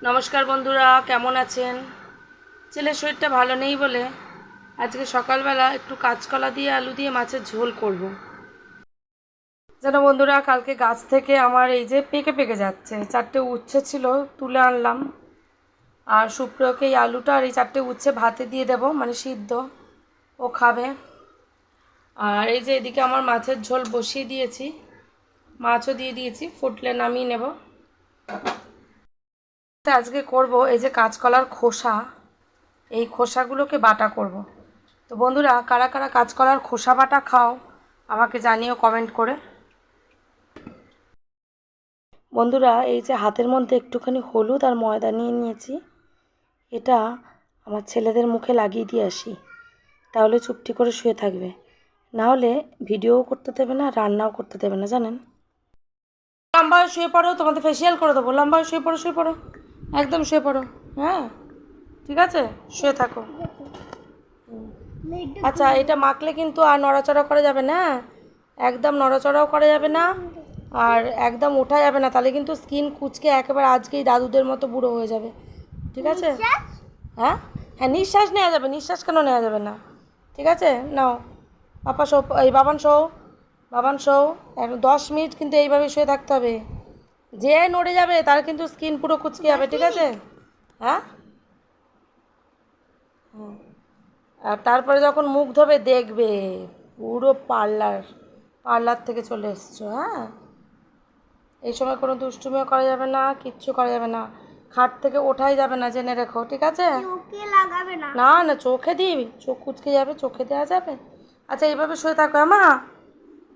নমস্কার বন্ধুরা, কেমন আছেন? ছেলের শরীরটা ভালো নেই বলে আজকে সকালবেলা একটু কাঁচকলা দিয়ে আলু দিয়ে মাছের ঝোল করব। যেন বন্ধুরা, কালকে গাছ থেকে আমার এই যে পেকে পেকে যাচ্ছে, 4টে উচ্ছে ছিল, তুলে আনলাম। আর সুপ্রিয়কে এই আলুটা আর এই 4টে উচ্ছে ভাতে দিয়ে দেব, মানে সিদ্ধ, ও খাবে। আর এই যে এদিকে আমার মাছের ঝোল বসিয়ে দিয়েছি, মাছও দিয়ে দিয়েছি, ফুটলে নামিয়ে নেব। আজকে করব এই যে কাঁচকলার খোসা, এই খোসাগুলোকে বাটা করব। তো বন্ধুরা, কারা কারা কাঁচকলার খোসা বাটা খাও আমাকে জানিও কমেন্ট করে। বন্ধুরা, এই যে হাতের মধ্যে একটুখানি হলুদ আর ময়দা নিয়ে নিয়েছি, এটা আমার ছেলেদের মুখে লাগিয়ে দিয়ে আসি, তাহলে চুপটি করে শুয়ে থাকবে, না হলে ভিডিও করতে দেবে না, রান্নাও করতে দেবে না, জানেন। লম্বা হয়ে শুয়ে পড়ো, তোমাদের ফেসিয়াল করে দেবো। লম্বা হয়ে শুয়ে পড়ো, শুয়ে পড়ো, একদম শুয়ে পড়ো। হ্যাঁ, ঠিক আছে, শুয়ে থাকো। আচ্ছা, এটা মাখলে কিন্তু আর নড়াচড়া করা যাবে না, একদম নড়াচড়াও করা যাবে না, আর একদম ওঠা যাবে না, তাহলে কিন্তু স্কিন কুচকে একেবারে আজকেই দাদুদের মতো বুড়ো হয়ে যাবে, ঠিক আছে? হ্যাঁ হ্যাঁ, নিঃশ্বাস নেওয়া যাবে, নিঃশ্বাস কেন নেওয়া যাবে না? ঠিক আছে, নাও। পাপা শো, এই Baban show, Baban show. 10 minute কিন্তু এইভাবে শুয়ে থাকতে হবে, যে নড়ে যাবে তার কিন্তু স্কিন পুরো কুচকে যাবে, ঠিক আছে? হ্যাঁ, আর তারপরে যখন মুখ ধোবে দেখবে পুরো পার্লার থেকে চলে এসছো। হ্যাঁ, এই সময় কোনো দুষ্টুমিও করা যাবে না, কিচ্ছু করা যাবে না, খাট থেকে ওঠাই যাবে না, জেনে রেখো, ঠিক আছে? না না, চোখে দিবি, চোখ কুচকে যাবে, চোখে দেওয়া যাবে? আচ্ছা, এইভাবে শুয়ে থাকো মা,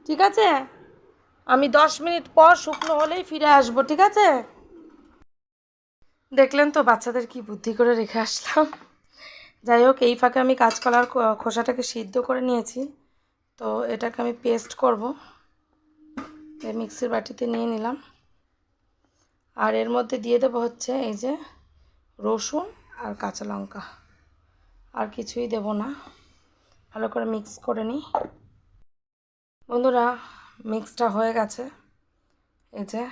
ঠিক আছে? আমি 10 মিনিট পর শুকনো হলেই ফিরে আসবো, ঠিক আছে? দেখলেন তো বাচ্চাদের কি বুদ্ধি করে রেখে আসলাম। যাই হোক, এই ফাঁকে আমি কাঁচকলার খোসাটাকে সিদ্ধ করে নিয়েছি, তো এটাকে আমি পেস্ট করব, মিক্সির বাটিতে নিয়ে নিলাম। আর এর মধ্যে দিয়ে দেবো হচ্ছে এই যে রসুন আর কাঁচা লঙ্কা, আর কিছুই দেব না। ভালো করে মিক্স করে নিই। বন্ধুরা, মিক্সটা হয়ে গেছে এই যে।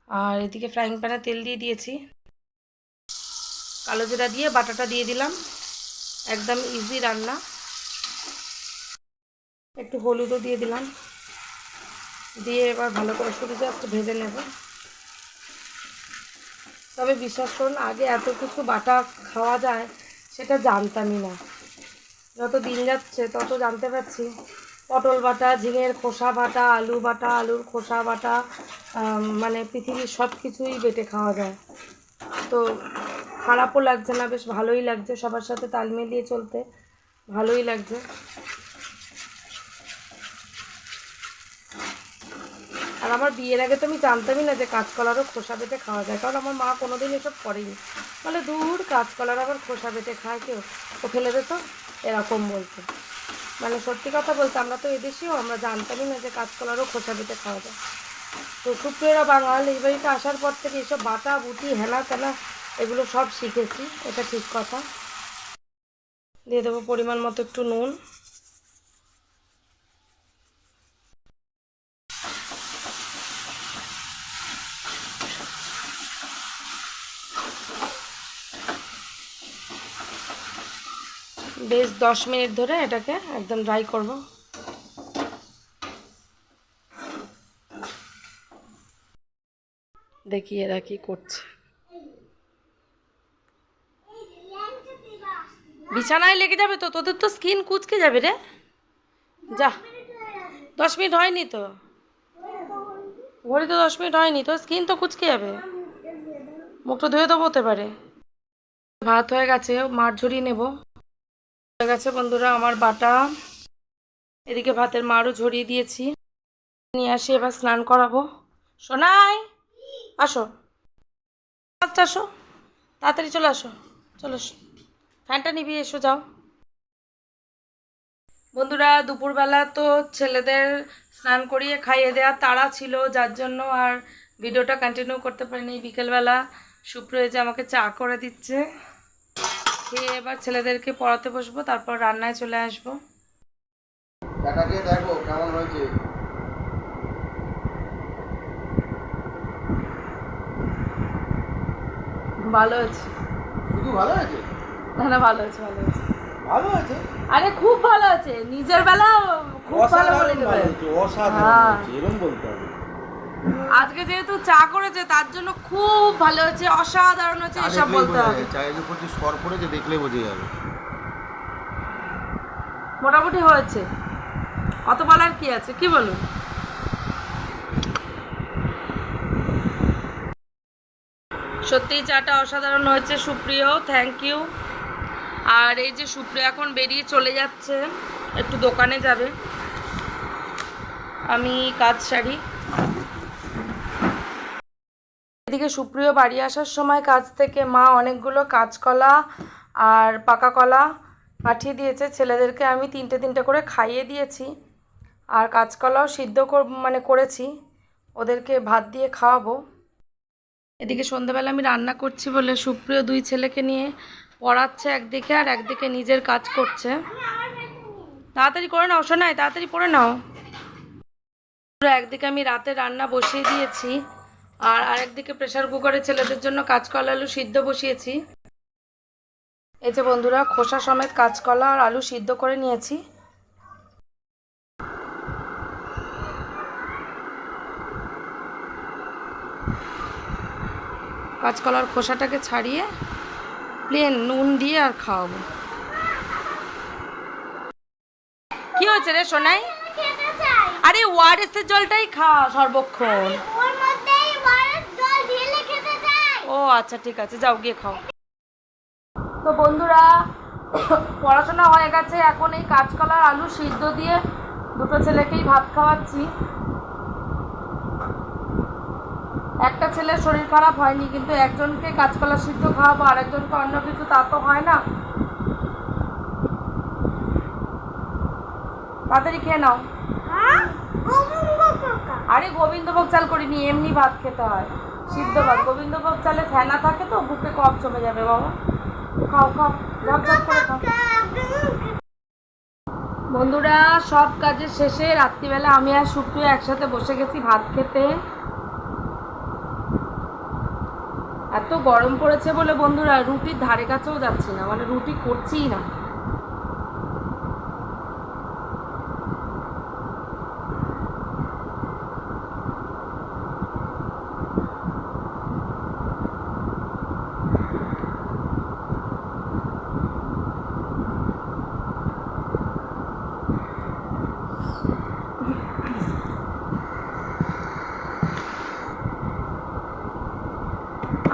আর এদিকে ফ্রাইং প্যানে তেল দিয়ে দিয়েছি, কালো জিরা দিয়ে বাটাটা দিয়ে দিলাম, একদম ইজি রান্না। একটু হলুদও দিয়ে দিলাম, দিয়ে এবার ভালো করে শুধু জাস্ট ভেজে নেব। তবে বিশ্বাস করুন, আগে এত কিছু বাটা খাওয়া যায় সেটা জানতামই না। যত দিন যাচ্ছে তত জানতে পারছি পটল বাটা, ঝিঙের খোসা বাটা, আলু বাটা, আলুর খোসা বাটা, মানে পৃথিবীর সব কিছুই বেটে খাওয়া যায়। তো খারাপও লাগছে না, বেশ ভালোই লাগছে, সবার সাথে তাল মিলিয়ে চলতে ভালোই লাগছে। আর আমার বিয়ের আগে তো আমি জানতামই না যে কাঁচকলারও খোসা বেটে খাওয়া যায়, কারণ আমার মা কোনোদিন এসব করেনি। বলে দূর, কাঁচকলার আবার খোসা বেটে খায় কেউ, ও ফেলে দিত, এরকম বলতো। মানে সত্যি কথা বলতে, আমরা তো এদেশেও আমরা জানতামই না যে কাঁচকলারও খোসা বেটে খাওয়া যায়। তো সুপ্রিয়রা বাঙাল, এই বাড়িতে আসার পর থেকে এইসব বাটা বুটি হেনা তেনা এগুলো সব শিখেছি, এটা ঠিক কথা। দিয়ে দেবো পরিমাণ মতো একটু নুন, বেশ 10 মিনিট ধরে এটাকে একদম ড্রাই করব। দেখি এরা কি করছে। বিছানায় লেগে যাবে তো, তোদের তো স্কিন কুচকে যাবে রে, যা। 10 মিনিট হয়নি তো, ঘড়ি তো 10 মিনিট হয়নি তো, স্কিন তো কুচকে যাবে, মুখটা ধুয়ে দেবো হতে পারে। ভাত হয়ে গেছে, মার ঝরিয়ে নেব। হয়ে গেছে বন্ধুরা আমার বাটা, এদিকে ভাতের মারও ঝরিয়ে দিয়েছি, নিয়ে আসি এবার স্নান করাবো। সোনাই, আসো, আচ্ছা আসো, তাড়াতাড়ি চলে আসো, চলে এসো, ফ্যানটা নিভিয়ে এসো, যাও। বন্ধুরা, দুপুরবেলা তো ছেলেদের স্নান করিয়ে খাইয়ে দেওয়ার তাড়া ছিল, যার জন্য আর ভিডিওটা কন্টিনিউ করতে পারিনি। বিকেলবেলা সুপ্রিয় যে আমাকে চা করে দিচ্ছে, খেয়ে এবার ছেলেদেরকে পড়াতে বসবো, তারপর রান্নায় চলে আসবো। দেখো কেমন হয়েছে। ভালো আছে। শুধু ভালো আছে? না না, ভালো আছে, ভালো আছে। ভালো আছে? আরে খুব ভালো আছে, নিজের বেলা খুব ভালো বলে অসাধারণ দেবে। ভালো আছে, অসাধারণ হ্যাঁ। হয়েছে, এরকম বলতে হবে। আজকে যেহেতু চা করেছে তার জন্য খুব ভালো হয়েছে, অসাধারণ হয়েছে, চা এসব দেখলেই বলতে বোঝা হবে। যায়, চায়ের উপর যে সর পড়েছে দেখলেই বোঝা যাবে। মোটামুটি হয়েছে, অত বলার কি আছে, কি বলুন? সত্যিই চাটা অসাধারণ হয়েছে সুপ্রিয়, থ্যাংক ইউ। আর এই যে সুপ্রিয় এখন বেরিয়ে চলে যাচ্ছে, একটু দোকানে যাবে, আমি কাজ সারি। এদিকে সুপ্রিয় বাড়ি আসার সময় কাজ থেকে মা অনেকগুলো কাঁচকলা আর পাকা কলা পাঠিয়ে দিয়েছে, ছেলেদেরকে আমি তিনটে তিনটে করে খাইয়ে দিয়েছি, আর কাঁচকলাও সিদ্ধ করেছি, ওদেরকে ভাত দিয়ে খাওয়াবো। এদিকে সন্ধ্যাবেলা আমি রান্না করছি বলে সুপ্রিয় দুই ছেলেকে নিয়ে পড়াচ্ছে একদিকে, আর একদিকে নিজের কাজ করছে। তাড়াতাড়ি করে নাও শোনাই, তাড়াতাড়ি পড়ে নাও। একদিকে আমি রাতে রান্না বসিয়ে দিয়েছি, আর আরেকদিকে প্রেসার কুকারে ছেলেদের জন্য কাঁচকলা আলু সিদ্ধ বসিয়েছি। এই যে বন্ধুরা, খোসা সমেত কাঁচকলা আর আলু সিদ্ধ করে নিয়েছি। কাঁচকলার খোসাটাকে ছাড়িয়ে প্লেন নুন দিয়ে আর খাওয়াবো। কি হয়েছে রে সোনাই? আরে ওআরএস এর জলটাই খা সর্বক্ষণ। ও আচ্ছা ঠিক আছে, যাও গিয়ে খাও। তো বন্ধুরা, পড়াশোনা হয়ে গেছে, এখন এই কাঁচকলার আলু সিদ্ধ দিয়ে দুটো ছেলেকেই ভাত খাওয়াচ্ছি। একটা ছেলের শরীর খারাপ হয়নি, কিন্তু একজনকে কাঁচকলা সিদ্ধ খাওয়াবো, আর একজনকে অন্য কিছু, তা তো হয় না। তাড়াতাড়ি খেয়ে নাও। আরে গোবিন্দভোগ চাল করিনি, এমনি ভাত খেতে হয়, সিদ্ধ ভাত। গোবিন্দভোগ চালে ফেনা থাকে তো, বুকে কফ জমে যাবে বাবা। খাও খাও, ঝপঝপ করে খাও। বন্ধুরা, সব কাজের শেষে রাত্রিবেলা আমি আর সুপ্রিয় একসাথে বসে গেছি ভাত খেতে। এত গরম পড়েছে বলে বন্ধুরা রুটির ধারে কাছেও যাচ্ছি না, মানে রুটি করছিই না।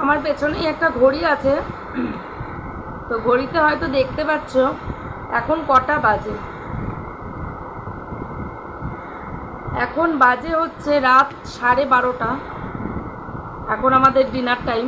আমার পেছনেই একটা ঘড়ি আছে, তো ঘড়িতে হয়তো দেখতে পাচ্ছ এখন কটা বাজে। এখন বাজে হচ্ছে রাত 12:30। এখন আমাদের ডিনার টাইম।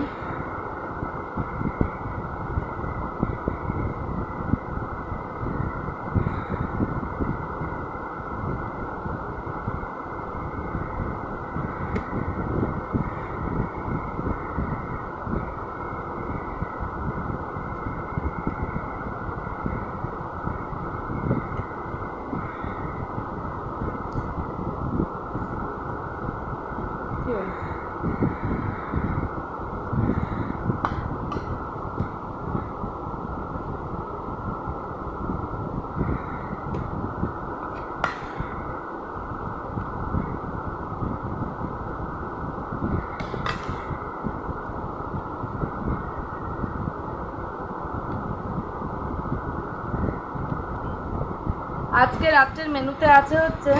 আজকে রাত্রের মেনুতে আছে হচ্ছে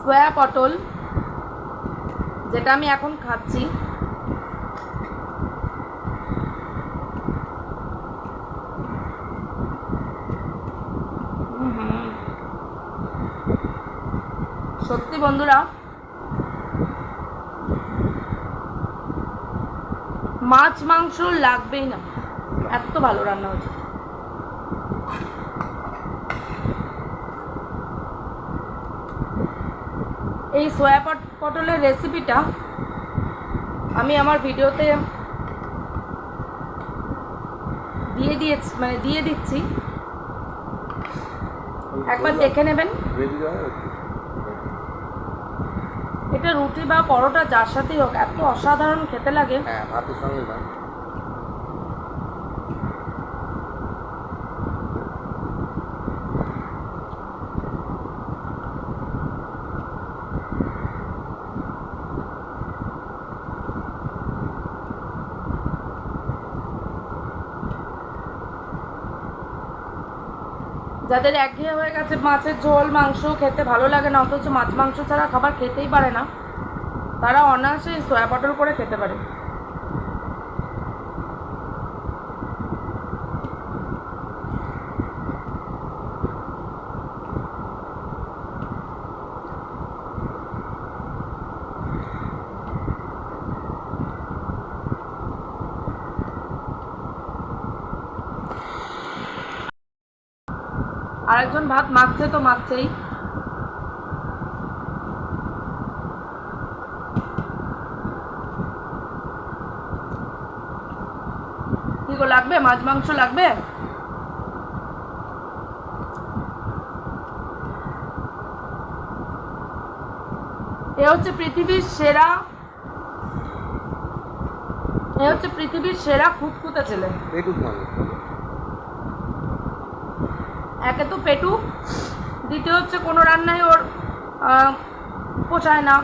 সোয়া পটল, যেটা আমি এখন খাচ্ছি। সত্যি বন্ধুরা, মাছ মাংস লাগবেই না, এত ভালো রান্না হয়েছে। এই সোয়া পটলের রেসিপিটা আমি আমার ভিডিওতে দিয়ে দিচ্ছি, একবার দেখে নেবেন। এটা রুটি বা পরোটা যার সাথেই হোক এত অসাধারণ খেতে লাগে। হ্যাঁ, ভাতের সঙ্গে না। যাদের একঘেয়ে হয়ে গেছে মাছের ঝোল মাংস খেতে ভালো লাগে না, অথচ মাছ মাংস ছাড়া খাবার খেতেই পারে না, তারা অনায়াসে সয়া পটল করে খেতে পারে। আরেকজন ভাত মাখছে তো মাখছেই। কি গো, লাগবে মাছ মাংস লাগবে? এ হচ্ছে পৃথিবীর সেরা খুঁতখুঁতে ছেলে। পেটুক মানুষ। একে তো পেটু, দ্বিতীয় হচ্ছে কোনো রান্নাই ওর পোষায় না,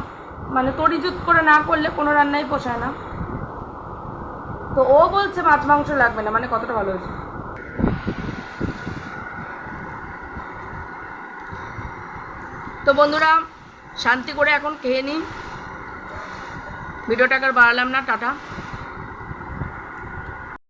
মানে তরিজুত করে না করলে কোনো রান্নাই পোষায় না। তো ও বলছে মাছ মাংস লাগবে না, মানে কতটা ভালো হয়েছে। তো বন্ধুরা, শান্তি করে এখন খেয়ে নিই, ভিডিওটাকে আর বাড়ালাম না, টাটা।